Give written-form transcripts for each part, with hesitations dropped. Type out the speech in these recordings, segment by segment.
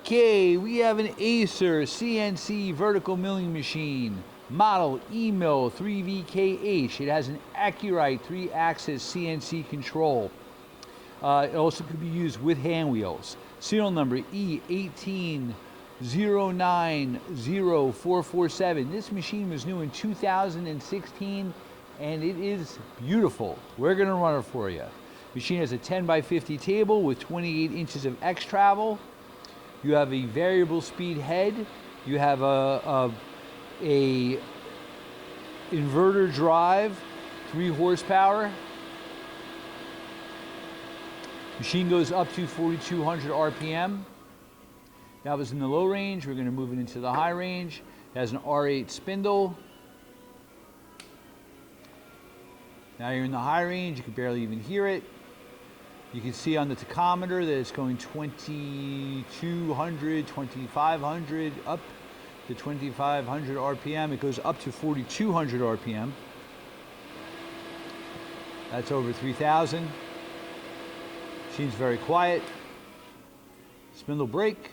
Okay, we have an Acer CNC vertical milling machine, model EMILL 3VKH. It has an ACU-RITE 3-axis CNC control. It also could be used with hand wheels. Serial number E180900447. This machine was new in 2016 and it is beautiful. We're going to run it for you. Machine has a 10x50 table with 28 inches of X travel. You have a variable speed head. You have a inverter drive, 3 horsepower. Machine goes up to 4,200 RPM. That was in the low range. We're going to move it into the high range. It has an R8 spindle. Now you're in the high range. You can barely even hear it. You can see on the tachometer that it's going 2,200, 2,500, up to 2,500 RPM. It goes up to 4,200 RPM. That's over 3,000. Machine's very quiet. Spindle brake.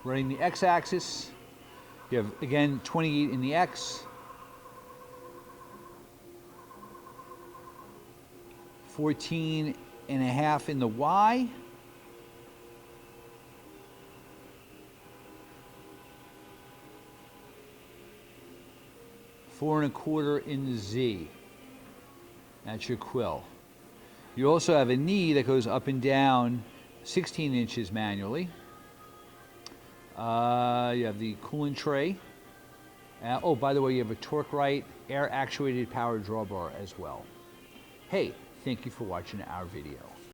Running the X-axis. You have, again, 28 in the X, 14.5 in the Y, $4.25 in the Z. That's your quill. You also have a knee that goes up and down 16 inches manually. You have the coolant tray. Oh, by the way, you have a TorqueRite air actuated power drawbar as well. Hey, thank you for watching our video.